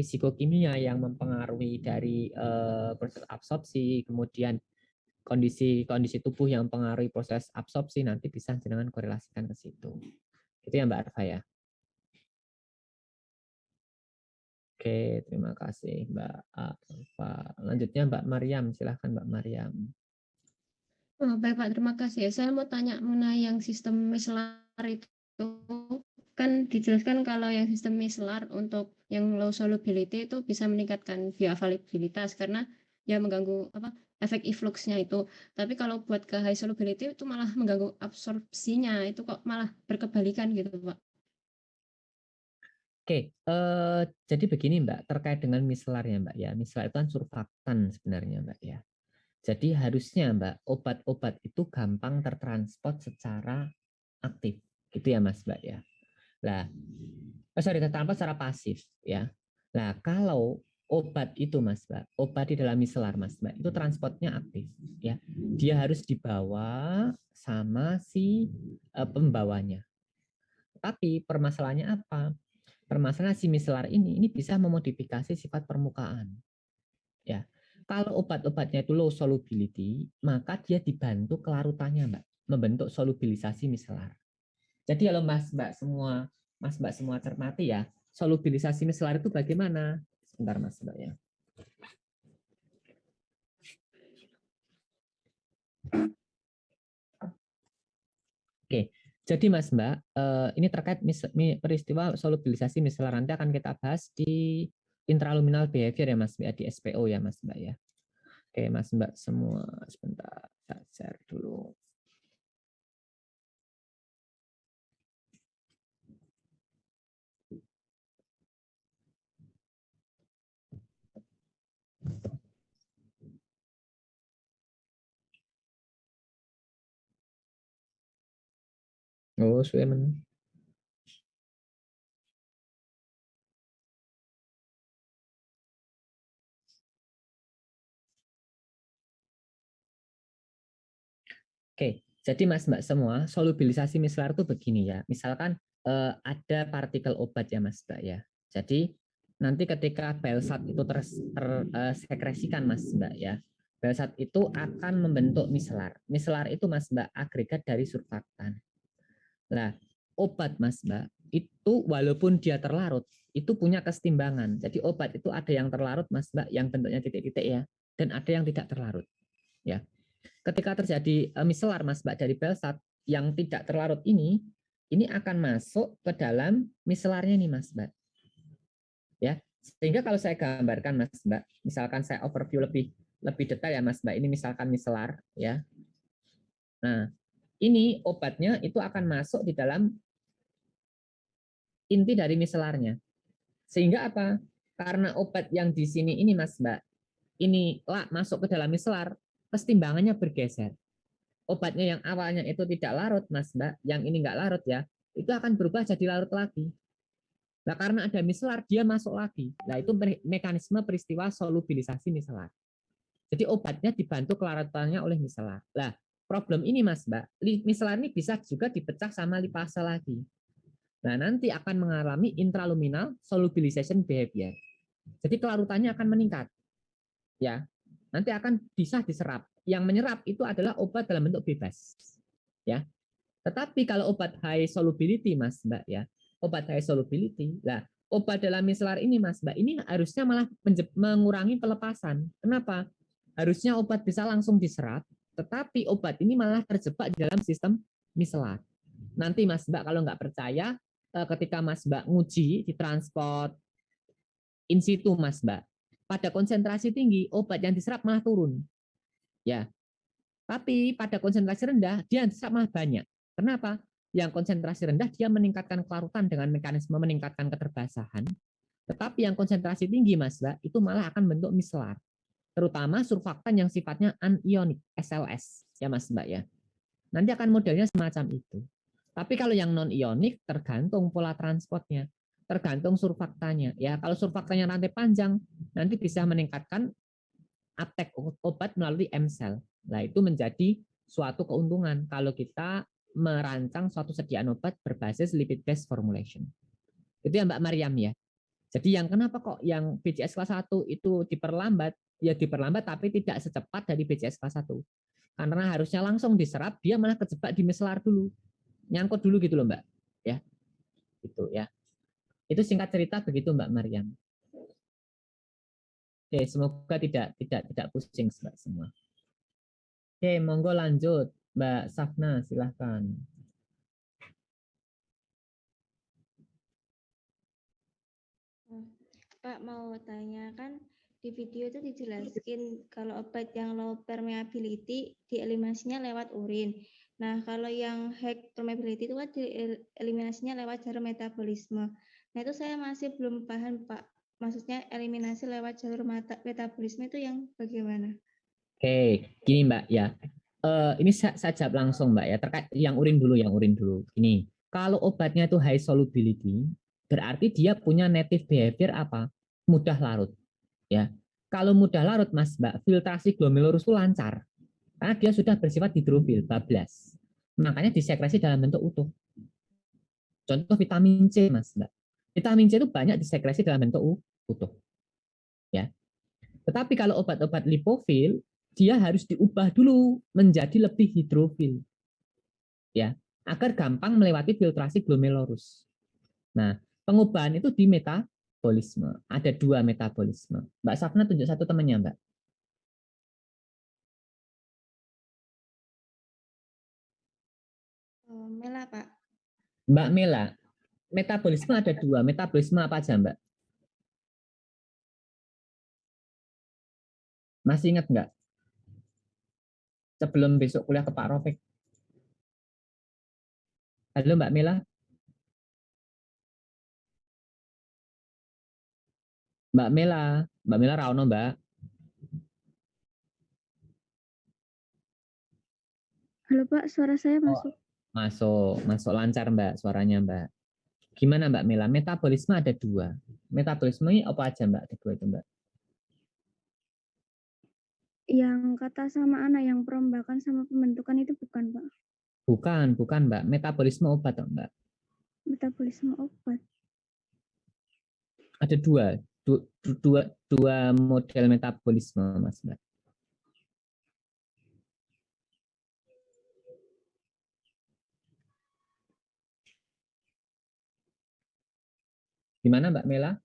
fisikokimia yang mempengaruhi dari proses absorpsi, kemudian kondisi tubuh yang mempengaruhi proses absorpsi, nanti bisa dengan korelasikan ke situ. Itu ya Mbak Arfa ya. Oke, terima kasih Mbak Arfa. Lanjutnya Mbak Mariam, silahkan Mbak Mariam. Oh, baik Pak, terima kasih. Saya mau tanya mengenai yang sistem micellar itu, kan dijelaskan kalau yang sistem micellar untuk yang low solubility itu bisa meningkatkan bioavailabilitas karena ya mengganggu efek effluxnya itu. Tapi kalau buat ke high solubility itu malah mengganggu absorpsinya, itu kok malah berkebalikan gitu Pak. Oke, jadi begini Mbak, terkait dengan micellar ya Mbak ya. Micellar itu kan surfaktan sebenarnya Mbak ya. Jadi harusnya Mbak, obat-obat itu gampang tertransport secara aktif. Gitu ya Mas Mbak ya. Lah, tertransport secara pasif ya. Nah, kalau obat itu Mas Mbak, obat di dalam micellar Mas Mbak, itu transportnya aktif ya. Dia harus dibawa sama si pembawanya. Tapi permasalahannya apa? Permasalahan si micellar ini bisa memodifikasi sifat permukaan. Ya, kalau obat-obatnya itu low solubility, maka dia dibantu kelarutannya, Mbak, membentuk solubilisasi micellar. Jadi kalau Mas Mbak semua cermati ya, solubilisasi micellar itu bagaimana? Sebentar Mas Mbak ya. Oke, jadi Mas Mbak, ini terkait peristiwa solubilisasi micellar, nanti akan kita bahas di intraluminal behavior ya Mas Mbak, di SPO ya Mas Mbak ya. Oke Mas Mbak semua, sebentar saya share dulu. Oh, Suemen. Oke, jadi Mas Mbak semua, solubilisasi micellar itu begini ya. Misalkan ada partikel obat ya Mas Mbak ya. Jadi nanti ketika belsat itu tersekresikan Mas Mbak ya. Belsat itu akan membentuk micellar. Micellar itu Mas Mbak agregat dari surfaktan. Nah, obat Mas Mbak itu walaupun dia terlarut, itu punya kesetimbangan. Jadi obat itu ada yang terlarut Mas Mbak yang bentuknya titik-titik ya, dan ada yang tidak terlarut ya. Ketika terjadi micellar Mas Mbak dari belsat yang tidak terlarut ini akan masuk ke dalam micellarnya nih Mas Mbak. Ya. Sehingga kalau saya gambarkan Mas Mbak, misalkan saya overview lebih detail ya Mas Mbak. Ini misalkan micellar ya. Nah, ini obatnya itu akan masuk di dalam inti dari micellarnya. Sehingga apa? Karena obat yang di sini ini Mas Mbak, ini masuk ke dalam micellar, kesetimbangannya bergeser. Obatnya yang awalnya itu tidak larut Mas Mbak, yang ini nggak larut ya, itu akan berubah jadi larut lagi. Nah, karena ada micellar, dia masuk lagi. Nah, itu mekanisme peristiwa solubilisasi micellar. Jadi obatnya dibantu kelarutannya oleh micellar. Nah, problem ini Mas Mbak, micellar ini bisa juga dipecah sama lipase lagi. Nah, nanti akan mengalami intraluminal solubilization behavior. Jadi kelarutannya akan meningkat. Ya. Nanti akan bisa diserap. Yang menyerap itu adalah obat dalam bentuk bebas. Ya. Tetapi kalau obat high solubility Mas Mbak ya, obat high solubility, lah obat dalam micellar ini Mas Mbak, ini harusnya malah mengurangi pelepasan. Kenapa? Harusnya obat bisa langsung diserap, tetapi obat ini malah terjebak di dalam sistem micellar. Nanti Mas Mbak kalau nggak percaya, ketika Mas Mbak nguji di transport in situ Mas Mbak, pada konsentrasi tinggi obat yang diserap malah turun. Ya, tapi pada konsentrasi rendah dia diserap malah banyak. Kenapa? Yang konsentrasi rendah dia meningkatkan kelarutan dengan mekanisme meningkatkan keterbasahan. Tetapi yang konsentrasi tinggi Mas Mbak itu malah akan bentuk micellar. Terutama surfaktan yang sifatnya anionic, SLS ya Mas Mbak ya. Nanti akan modelnya semacam itu. Tapi kalau yang non ionik tergantung pola transportnya, tergantung surfaktannya. Ya, kalau surfaktannya rantai panjang nanti bisa meningkatkan uptake obat melalui M-cell. Nah, itu menjadi suatu keuntungan kalau kita merancang suatu sediaan obat berbasis lipid based formulation. Itu ya Mbak Mariam ya. Jadi yang kenapa kok yang BCS kelas 1 itu diperlambat? Ya diperlambat tapi tidak secepat dari BCS kelas 1. Karena harusnya langsung diserap, dia malah kejebak di mislar dulu. Nyangkut dulu gitu loh, Mbak. Ya, gitu ya. Itu singkat cerita begitu Mbak Maryam. Oke, semoga tidak pusing Mbak semua. Oke, monggo lanjut. Mbak Safna, silahkan. Pak mau tanya kan di video itu dijelaskan kalau obat yang low permeability dieliminasinya lewat urin. Nah, kalau yang high permeability itu kan dieliminasinya lewat jalur metabolisme. Nah, itu saya masih belum paham, Pak. Maksudnya eliminasi lewat jalur metabolisme itu yang bagaimana? Oke, gini Mbak ya. Ini saya jawab langsung Mbak ya. Terkait yang urin dulu, yang urin dulu. Gini, kalau obatnya itu high solubility, berarti dia punya native behavior apa? Mudah larut. Ya, kalau mudah larut Mas Mbak, filtrasi glomerulus itu lancar. Karena dia sudah bersifat hidrofil, bablas. Makanya disekresi dalam bentuk utuh. Contoh vitamin C Mas Mbak. Vitamin C itu banyak disekresi dalam bentuk utuh. Ya. Tetapi kalau obat-obat lipofil, dia harus diubah dulu menjadi lebih hidrofil. Ya, agar gampang melewati filtrasi glomerulus. Nah, pengubahan itu di metabolisme. Ada 2 metabolisme. Mbak Safna tunjuk satu temannya, Mbak. Mela, Pak. Mbak Mela, metabolisme ada 2. Metabolisme apa aja, Mbak? Masih ingat nggak? Sebelum besok kuliah ke Pak Rofik. Halo Mbak Mela. Mbak Mela Rauno, Mbak. Halo Pak, suara saya masuk. Masuk lancar Mbak suaranya Mbak. Gimana Mbak Mela? Metabolisme ada 2. Metabolisme ini apa aja Mbak? Ada 2 itu Mbak. Yang kata sama anak yang perombakan sama pembentukan itu bukan Pak? Bukan Mbak. Metabolisme obat Mbak. Metabolisme obat. Ada 2. Dua model metabolisme Mas Mbak. Gimana Mbak Mela?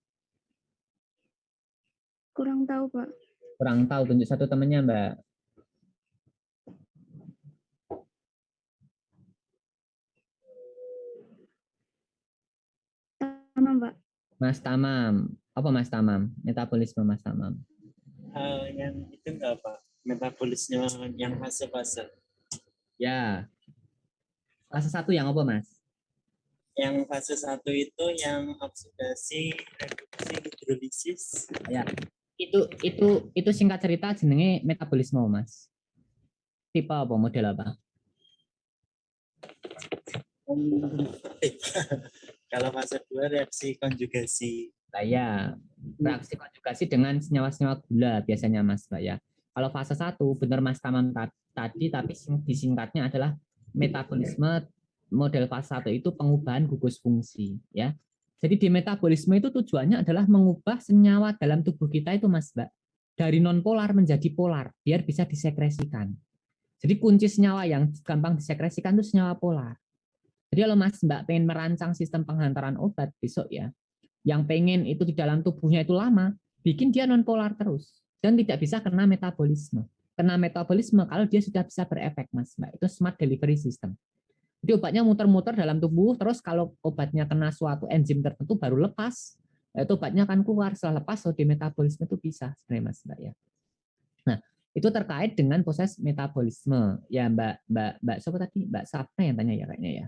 Kurang tahu Pak. Kurang tahu, tunjuk satu temannya Mbak. Sama Mbak. Mas Tamam. Apa Mas Tamam? Metabolisme Mas Tamam. Yang itu enggak Pak, metabolisme yang fase-fase. Ya. Fase 1 yang apa Mas? Yang fase 1 itu yang oksidasi, reduksi, hidrolisis. Ya. Itu singkat cerita jenenge metabolisme Mas. Tipe apa, model apa? Kalau fase 2 reaksi konjugasi. Ya, reaksi konjugasi dengan senyawa-senyawa gula biasanya Mas Mbak ya. Kalau fase 1 benar Mas Tamam tadi, tapi disingkatnya adalah metabolisme model fase 1 itu pengubahan gugus fungsi ya. Jadi di metabolisme itu tujuannya adalah mengubah senyawa dalam tubuh kita itu Mas Mbak dari non polar menjadi polar biar bisa disekresikan. Jadi kunci senyawa yang gampang disekresikan itu senyawa polar. Jadi kalau Mas Mbak pengen merancang sistem penghantaran obat besok ya, yang pengen itu di dalam tubuhnya itu lama, bikin dia non polar terus dan tidak bisa kena metabolisme. Kena metabolisme kalau dia sudah bisa berefek Mas Mbak. Itu smart delivery system. Jadi obatnya muter-muter dalam tubuh, terus kalau obatnya kena suatu enzim tertentu baru lepas, itu obatnya akan keluar. Setelah lepas, di metabolisme itu bisa sebenarnya Mas Mbak ya. Nah, itu terkait dengan proses metabolisme. Ya Mbak siapa tadi? Mbak Safna yang tanya ya kayaknya ya.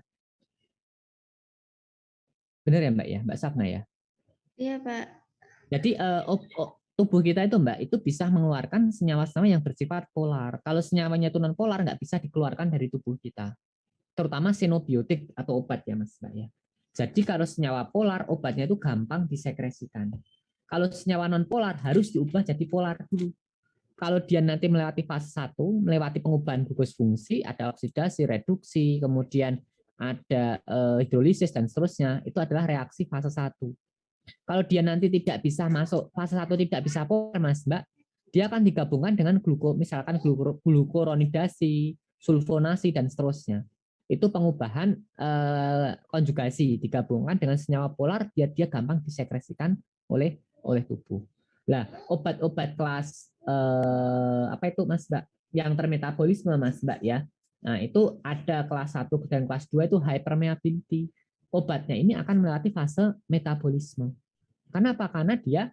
Benar ya Mbak ya? Mbak Safna ya? Iya, Pak. Jadi tubuh kita itu Mbak itu bisa mengeluarkan senyawa-senyawa yang bersifat polar. Kalau senyawanya itu non polar nggak bisa dikeluarkan dari tubuh kita. Terutama sinobiotik atau obat ya Mas Mbak ya. Jadi kalau senyawa polar obatnya itu gampang disekresikan. Kalau senyawa non polar harus diubah jadi polar dulu. Kalau dia nanti melewati fase 1, melewati pengubahan gugus fungsi, ada oksidasi, reduksi, kemudian ada hidrolisis dan seterusnya, itu adalah reaksi fase 1. Kalau dia nanti tidak bisa masuk fase 1, tidak bisa polar, Mas Mbak, dia akan digabungkan dengan misalkan glukuronidasi, sulfonasi, dan seterusnya. Itu pengubahan konjugasi digabungkan dengan senyawa polar, dia gampang disekresikan oleh tubuh. Nah, obat-obat kelas apa itu Mas Mbak? Yang termetabolisme Mas Mbak ya. Nah, itu ada kelas 1 dan kelas 2 itu hypermeability. Obatnya ini akan melewati fase metabolisme. Kenapa? Karena dia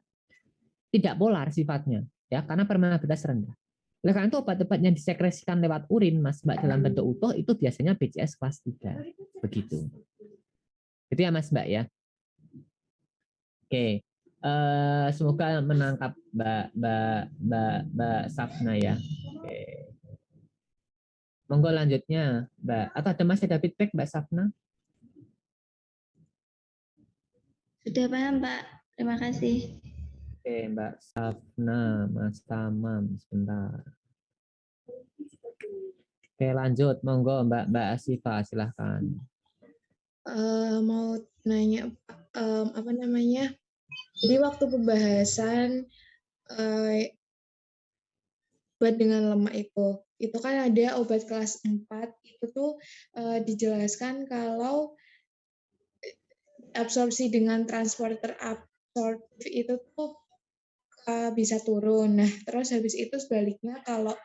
tidak polar sifatnya, ya, karena permeabilitas rendah. Oleh karena itu obat-obat yang disekresikan lewat urin Mas Mbak dalam bentuk utuh itu biasanya BCS kelas 3. Begitu. Itu ya Mas Mbak ya. Oke. Semoga menangkap Mbak Safna ya. Oke. Monggo lanjutnya, Mbak. Atau ada masih ada feedback Mbak Safna? Sudah paham, Pak. Terima kasih. Oke, Mbak Safna, Mas Tamam, sebentar. Oke, lanjut. Monggo Mbak Asifa, silahkan. Mau nanya Pak, apa namanya? Jadi waktu pembahasan obat dengan lemak itu kan ada obat kelas 4 itu tuh dijelaskan kalau absorpsi dengan transporter absorptif itu tuh bisa turun. Nah, terus habis itu sebaliknya kalau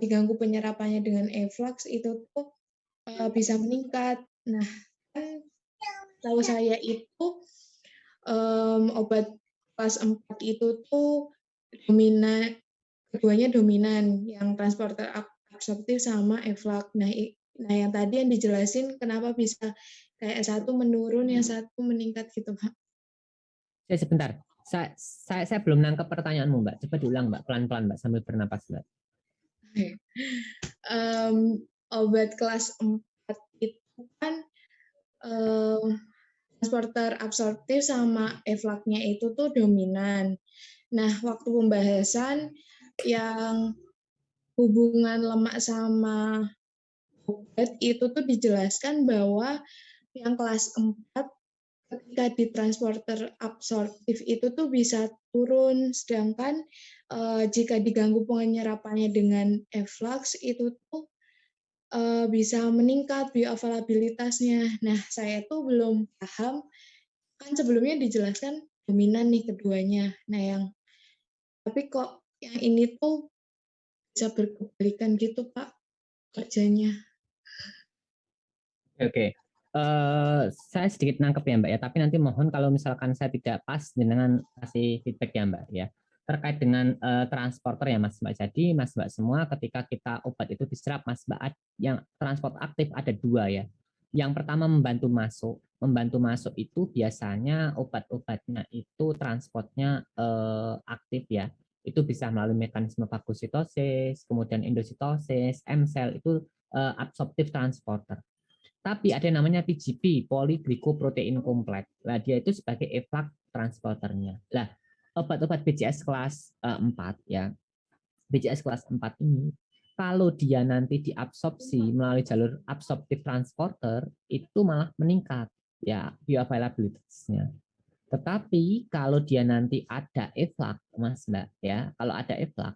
diganggu penyerapannya dengan efflux itu tuh bisa meningkat. Nah, kan tahu saya itu obat kelas 4 itu tuh keduanya dominan, yang transporter absorptif sama efflux. Nah, yang tadi yang dijelasin kenapa bisa kayak satu menurun, yang satu meningkat gitu, Pak. Sebentar. Saya belum nangkep pertanyaanmu, Mbak. Coba diulang, Mbak. Pelan-pelan, Mbak, sambil bernapas, Mbak. Obat kelas 4 itu kan transporter absorptif sama efflux-nya itu tuh dominan. Nah, waktu pembahasan yang hubungan lemak sama obat itu tuh dijelaskan bahwa yang kelas 4 ketika di transporter absorptif itu tuh bisa turun, sedangkan jika diganggu penyerapannya dengan efflux itu tuh bisa meningkat bioavailabilitasnya. Nah, saya tuh belum paham, kan sebelumnya dijelaskan dominan nih keduanya. Nah, tapi kok yang ini tuh bisa berkebalikan gitu, Pak, kerjanya. Oke. Saya sedikit nangkep ya, Mbak ya. Tapi nanti mohon kalau misalkan saya tidak pas dengan kasih feedback ya, Mbak ya. Terkait dengan transporter ya, Mas Mbak. Jadi, Mas Mbak semua ketika kita obat itu diserap, Mas Mbak, yang transport aktif ada 2 ya. Yang pertama membantu masuk. Membantu masuk itu biasanya obat-obatnya itu transportnya aktif ya. Itu bisa melalui mekanisme fagositosis, kemudian endositosis, M-cell itu absorptive transporter. Tapi ada yang namanya PGP, polyglycoprotein complex. Nah, dia itu sebagai efflux transporternya. Nah, obat-obat BCS kelas 4 ya. BCS kelas 4 ini kalau dia nanti diabsorpsi melalui jalur absorptive transporter itu malah meningkat ya bioavailabilitasnya. Tetapi kalau dia nanti ada efflux, Mas Mbak ya, kalau ada efflux,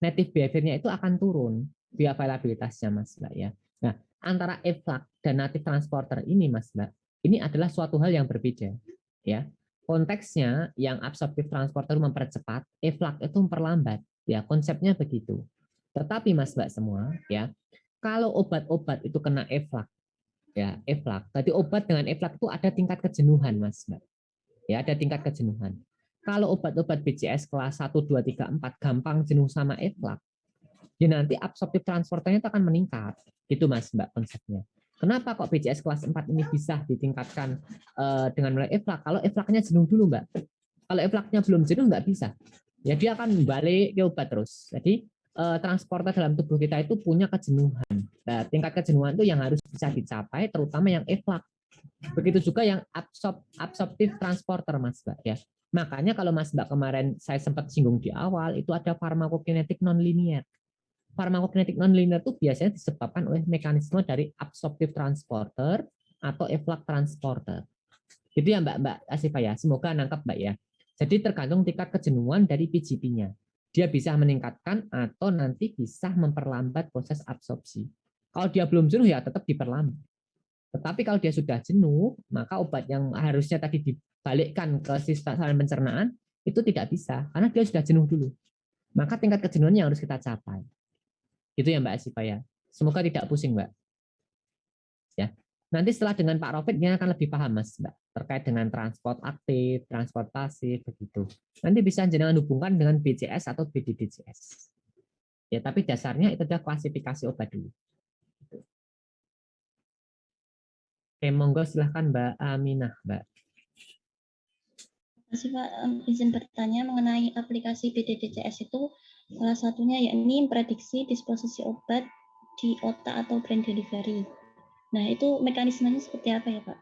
native behavior-nya itu akan turun bioavailabilitasnya, Mas Mbak ya. Nah, antara efflux dan native transporter ini, Mas Mbak, ini adalah suatu hal yang berbeda ya. Konteksnya yang absorptive transporter mempercepat, efflux itu memperlambat ya, konsepnya begitu. Tetapi Mas Mbak semua ya, kalau obat-obat itu kena efflux ya, efflux. Tadi obat dengan efflux itu ada tingkat kejenuhan, Mas Mbak. Ya, ada tingkat kejenuhan. Kalau obat-obat BCS kelas 1, 2, 3, 4 gampang jenuh sama efflux, ya nanti absorptive transporternya itu akan meningkat. Gitu Mas Mbak konsepnya. Kenapa kok BCS kelas 4 ini bisa ditingkatkan dengan mulai efflux? Kalau effluxnya jenuh dulu Mbak. Kalau effluxnya belum jenuh nggak bisa. Ya dia akan balik ke obat terus. Jadi transporter dalam tubuh kita itu punya kejenuhan. Nah, tingkat kejenuhan itu yang harus bisa dicapai terutama yang efflux. Begitu juga yang absorptive transporter Mas Mbak ya. Makanya kalau Mas Mbak kemarin saya sempat singgung di awal itu ada farmakokinetik nonlinear. Farmakokinetik nonlinear itu biasanya disebabkan oleh mekanisme dari absorptive transporter atau efflux transporter. Gitu ya Mbak Asifa ya. Semoga nangkap Mbak ya. Jadi tergantung tingkat kejenuhan dari PGP-nya. Dia bisa meningkatkan atau nanti bisa memperlambat proses absorpsi. Kalau dia belum jenuh ya tetap diperlambat. Tetapi kalau dia sudah jenuh, maka obat yang harusnya tadi dibalikkan ke sistem saluran pencernaan itu tidak bisa karena dia sudah jenuh dulu. Maka tingkat kejenuhannya harus kita capai. Itu ya Mbak Asifa ya. Semoga tidak pusing Mbak. Ya. Nanti setelah dengan Pak Rofik dia akan lebih paham Mas Mbak terkait dengan transport aktif, transport pasif begitu. Nanti bisa jenengan hubungkan dengan BCS atau BDDCS. Ya, tapi dasarnya itu adalah klasifikasi obat dulu. Oke, monggo silahkan Mbak Aminah, Mbak. Terima kasih Pak. Izin bertanya mengenai aplikasi BDDCS itu salah satunya yakni prediksi disposisi obat di otak atau brain delivery. Nah, itu mekanismenya seperti apa ya Pak?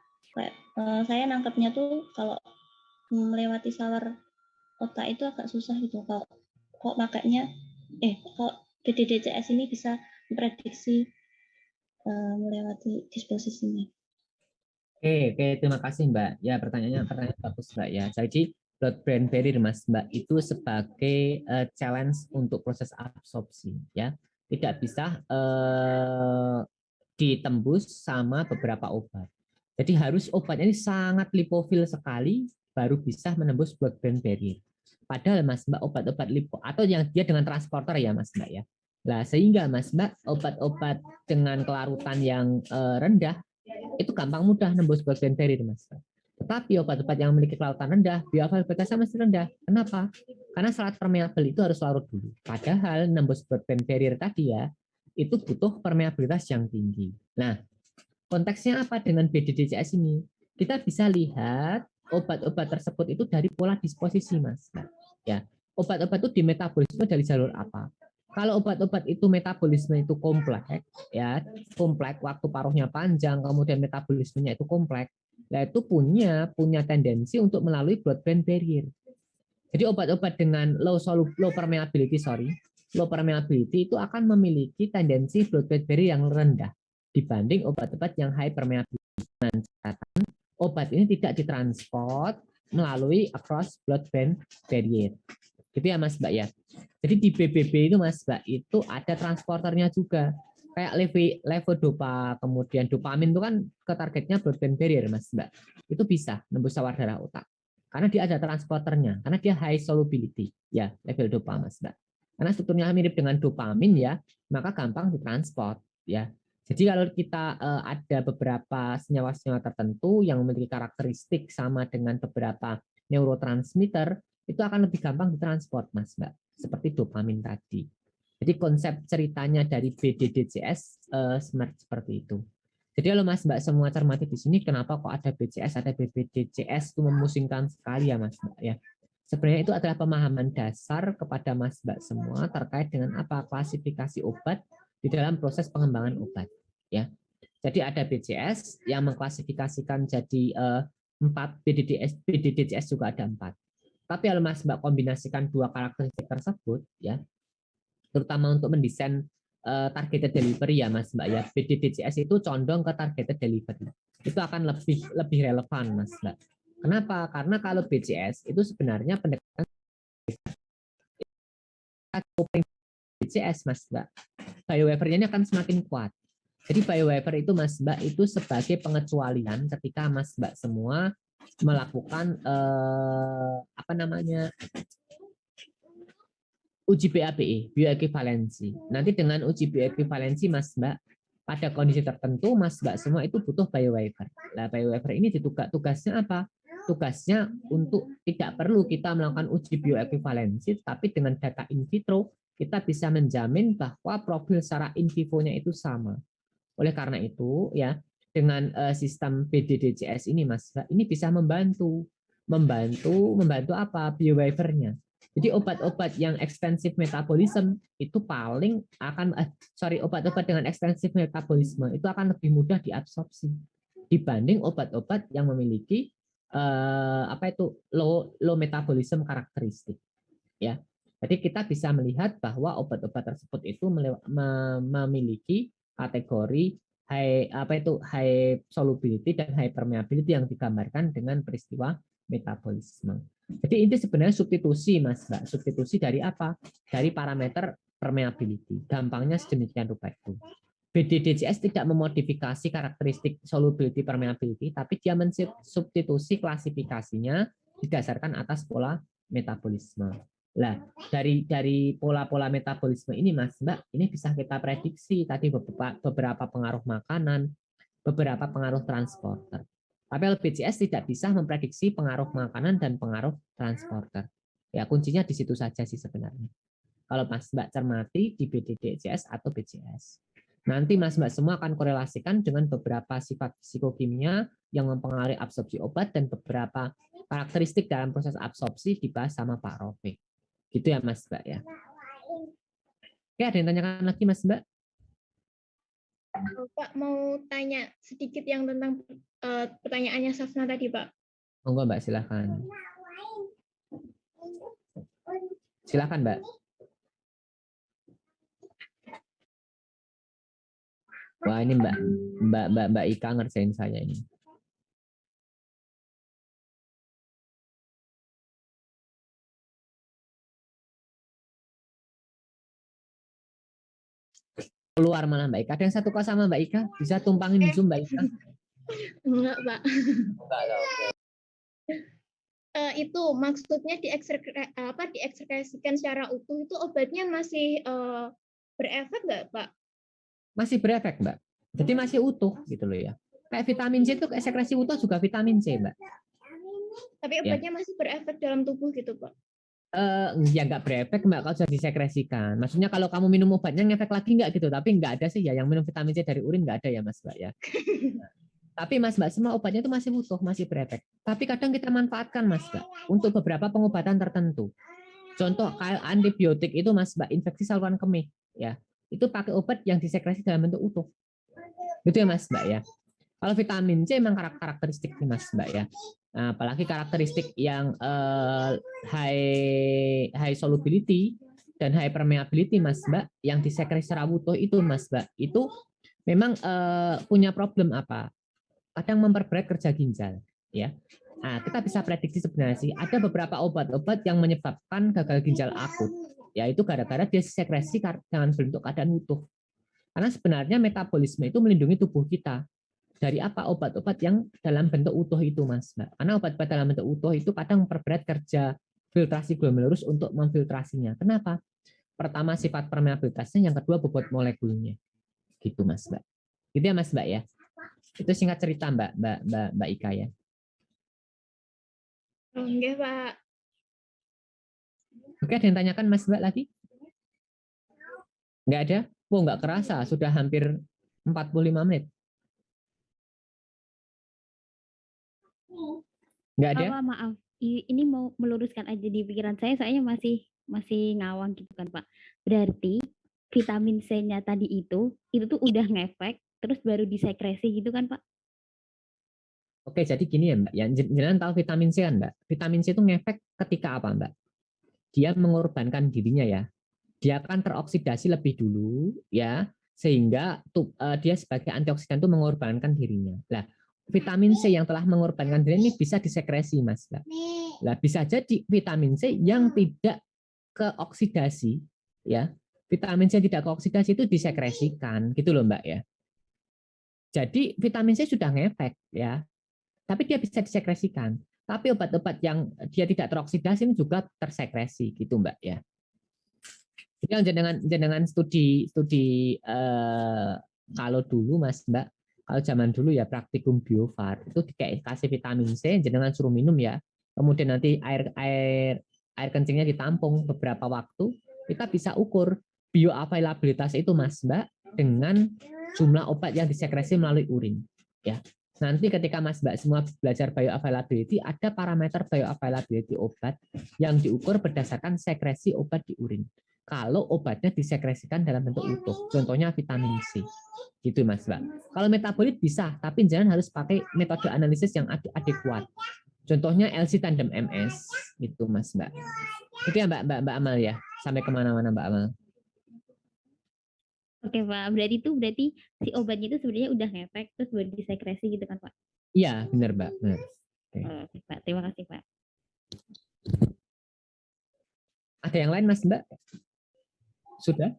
Saya nangkapnya tuh kalau melewati saluran otak itu agak susah gitu. Kok makanya kok BDDCS ini bisa memprediksi melewati disposisinya. Oke, terima kasih Mbak. Ya, pertanyaannya bagus Mbak ya. Jadi blood brain barrier Mas Mbak itu sebagai challenge untuk proses absorpsi ya. Tidak bisa ditembus sama beberapa obat. Jadi harus obat ini sangat lipofil sekali baru bisa menembus blood brain barrier. Padahal Mas Mbak obat-obat lipo atau yang dia dengan transporter ya Mas Mbak ya. Nah, sehingga Mas Mbak obat-obat dengan kelarutan yang rendah itu gampang mudah nembus blood brain barrier Mas. Tetapi obat-obat yang memiliki kelarutan rendah, bioavailabilitasnya masih rendah. Kenapa? Karena serat permeabel itu harus larut dulu. Padahal nembus blood brain barrier tadi ya, itu butuh permeabilitas yang tinggi. Nah, konteksnya apa dengan BDDCS ini? Kita bisa lihat obat-obat tersebut itu dari pola disposisi, Mas. Ya, obat-obat itu dimetabolisme dari jalur apa? Kalau obat-obat itu metabolisme itu kompleks, ya kompleks, waktu paruhnya panjang, kemudian metabolismenya itu kompleks, nah itu punya tendensi untuk melalui blood brain barrier. Jadi obat-obat dengan low permeability itu akan memiliki tendensi blood brain barrier yang rendah dibanding obat-obat yang high permeability. Dengan catatan obat ini tidak ditransport melalui across blood brain barrier. Gitu ya Mas Mbak ya. Jadi di BBB itu Mas Mbak itu ada transporternya juga. Kayak levodopa, kemudian dopamin itu kan ke targetnya blood brain barrier Mas Mbak. Itu bisa nembus sawar darah otak. Karena dia ada transporternya, karena dia high solubility ya, level dopa Mas Mbak. Karena strukturnya mirip dengan dopamin ya, maka gampang ditransport ya. Jadi kalau kita ada beberapa senyawa-senyawa tertentu yang memiliki karakteristik sama dengan beberapa neurotransmitter, itu akan lebih gampang ditransport, Mas Mbak. Seperti dopamin tadi. Jadi konsep ceritanya dari BDDCS seperti itu. Jadi kalau Mas Mbak semua cermati di sini, kenapa kok ada BCS, ada BDDCS, itu memusingkan sekali ya Mas Mbak ya. Sebenarnya itu adalah pemahaman dasar kepada Mas Mbak semua terkait dengan apa klasifikasi obat di dalam proses pengembangan obat ya. Jadi ada BCS yang mengklasifikasikan jadi 4, BDDCS juga ada 4. Tapi kalau Mas Mbak kombinasikan dua karakteristik tersebut ya, terutama untuk mendesain targeted delivery ya Mas Mbak ya, BDDCS itu condong ke targeted delivery. Itu akan lebih relevan Mas Mbak. Kenapa? Karena kalau BCS itu sebenarnya pendekatan BCS Mas Mbak. Biowaver-nya akan semakin kuat. Jadi biowaver itu Mas Mbak itu sebagai pengecualian ketika Mas Mbak semua melakukan uji BABE, bioekivalensi. Nanti dengan uji bioekivalensi Mas Mbak, pada kondisi tertentu Mas Mbak semua itu butuh biowaver. Nah, biowaver ini tugasnya apa? Tugasnya untuk tidak perlu kita melakukan uji bioekivalensi, tapi dengan data in vitro kita bisa menjamin bahwa profil secara in vivo-nya itu sama. Oleh karena itu ya, dengan sistem BDDCS ini Mas Mbak, ini bisa membantu apa? Biowaver-nya. Jadi obat-obat yang extensive metabolism itu paling akan obat-obat dengan extensive metabolisme itu akan lebih mudah diabsorpsi dibanding obat-obat yang memiliki low metabolism karakteristik ya. Jadi kita bisa melihat bahwa obat-obat tersebut itu memiliki kategori high solubility dan high permeability yang digambarkan dengan peristiwa metabolisme. Jadi ini sebenarnya substitusi Mas Mbak, substitusi dari apa? Dari parameter permeability. Gampangnya sedemikian rupa itu. BDDJS tidak memodifikasi karakteristik solubility permeability, tapi dia mensubstitusi klasifikasinya didasarkan atas pola metabolisme. Nah, dari pola-pola metabolisme ini Mas Mbak, ini bisa kita prediksi tadi beberapa pengaruh makanan, beberapa pengaruh transporter. Tapi LBCS tidak bisa memprediksi pengaruh makanan dan pengaruh transporter. Ya, kuncinya di situ saja sih sebenarnya. Kalau Mas Mbak cermati di BDDJS atau BCS. Nanti Mas Mbak semua akan korelasikan dengan beberapa sifat psikokimia yang mempengaruhi absorpsi obat dan beberapa karakteristik dalam proses absorpsi dibahas sama Pak Rofiq. Gitu ya Mas Mbak ya. Oke, ada yang tanyakan lagi Mas Mbak? Pak mau tanya sedikit yang tentang pertanyaannya Safna tadi, Pak. Monggo Mbak, silakan. Silakan Mbak. Wah, ini Mbak Ika ngerjain saya ini. Keluar malah Mbak Ika. Ada yang satu kelas sama Mbak Ika? Bisa tumpangin Zoom Mbak Ika? Enggak, Pak. Enggak, oke. Itu maksudnya diekskresikan secara utuh itu obatnya masih berefek nggak, Pak? Masih berefek Mbak. Jadi masih utuh gitu loh ya. Kayak vitamin C itu sekresi utuh juga vitamin C Mbak. Tapi obatnya masih berefek dalam tubuh gitu, Pak? Ya nggak berefek Mbak kalau sudah disekresikan. Maksudnya kalau kamu minum obatnya ngefek lagi nggak gitu. Tapi nggak ada sih ya yang minum vitamin C dari urin nggak ada ya Mas Mbak ya. Tapi Mas Mbak semua obatnya itu masih utuh, masih berefek. Tapi kadang kita manfaatkan Mas Mbak untuk beberapa pengobatan tertentu. Contoh kayak antibiotik itu Mas Mbak, infeksi saluran kemih ya. Itu pakai obat yang disekresi dalam bentuk utuh. Gitu ya Mas Mbak ya. Kalau vitamin C memang karakteristik nih Mas Mbak ya. Nah, apalagi karakteristik yang high solubility dan high permeability Mas Mbak yang disekresi secara utuh itu Mas Mbak itu memang punya problem apa? Kadang memperberat kerja ginjal ya. Nah, kita bisa prediksi sebenarnya sih ada beberapa obat-obat yang menyebabkan gagal ginjal akut, yaitu gara-gara dia sekresi dengan bentuk keadaan utuh. Karena sebenarnya metabolisme itu melindungi tubuh kita dari apa obat-obat yang dalam bentuk utuh itu, Mas. Karena obat-obat dalam bentuk utuh itu kadang memperberat kerja filtrasi glomerulus untuk memfiltrasinya. Kenapa? Pertama sifat permeabilitasnya, yang kedua bobot molekulnya. Gitu, Mas, Mbak. Gitu ya, Mas, Mbak ya. Itu singkat cerita Mbak Ika ya. Enggak, Pak. Oke, ada yang tanyakan Mas Mbak lagi? Enggak ada? Oh, enggak kerasa, sudah hampir 45 menit. Enggak ada? Maaf, ini mau meluruskan aja di pikiran saya masih ngawang gitu kan Pak. Berarti vitamin C-nya tadi itu tuh udah ngefek, terus baru disekresi gitu kan Pak? Oke, jadi gini ya Mbak, ya jangan tahu vitamin C kan Mbak. Vitamin C itu ngefek ketika apa Mbak? Dia mengorbankan dirinya ya. Dia akan teroksidasi lebih dulu ya, sehingga dia sebagai antioksidan itu mengorbankan dirinya. Nah, vitamin C yang telah mengorbankan diri ini bisa disekresi Mas Mbak. Nah, bisa jadi vitamin C yang tidak keoksidasi ya. Vitamin C yang tidak keoksidasi itu disekresikan gitu loh Mbak ya. Jadi vitamin C sudah ngefek ya. Tapi dia bisa disekresikan. Tapi obat-obat yang dia tidak teroksidasi ini juga tersekresi gitu Mbak ya. Jadi dengan studi kalau dulu Mas Mbak, kalau zaman dulu ya praktikum biofar itu dikasih vitamin C, jenengan suruh minum ya. Kemudian nanti air kencingnya ditampung beberapa waktu, kita bisa ukur bioavailabilitas itu Mas Mbak dengan jumlah obat yang disekresi melalui urin ya. Nanti ketika Mas Mbak semua belajar bioavailability, ada parameter bioavailability obat yang diukur berdasarkan sekresi obat di urin. Kalau obatnya disekresikan dalam bentuk utuh, contohnya vitamin C, gitu Mas Mbak. Kalau metabolit bisa, tapi jangan harus pakai metode analisis yang adekuat. Contohnya LC tandem MS, gitu Mas Mbak. Itu ya Mbak Amal ya, sampai kemana-mana Mbak Amal. Oke Pak, berarti si obatnya itu sebenarnya udah ngefek terus baru disekresi gitu kan Pak? Iya, benar Mbak. Benar. Oke. Oke Pak, terima kasih Pak. Ada yang lain Mas Mbak? Sudah?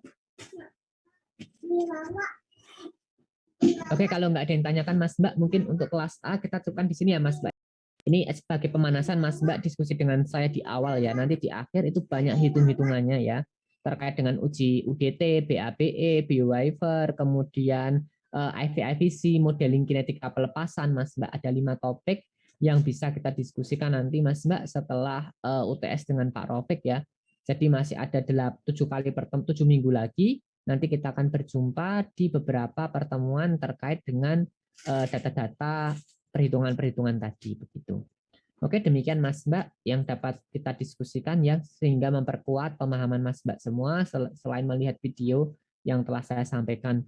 Oke, kalau nggak ada yang tanyakan Mas Mbak, mungkin untuk kelas A kita cukupkan di sini ya Mas Mbak. Ini sebagai pemanasan Mas Mbak diskusi dengan saya di awal ya. Nanti di akhir itu banyak hitung-hitungannya ya. Terkait dengan uji UDT, BAPE, BioWaiver, kemudian IVIVC, modeling kinetika pelepasan Mas Mbak. Ada 5 topik yang bisa kita diskusikan nanti Mas Mbak setelah UTS dengan Pak Rofik ya. Jadi masih ada 7 minggu lagi. Nanti kita akan berjumpa di beberapa pertemuan terkait dengan data-data perhitungan-perhitungan tadi begitu. Oke, demikian Mas Mbak yang dapat kita diskusikan ya sehingga memperkuat pemahaman Mas Mbak semua selain melihat video yang telah saya sampaikan.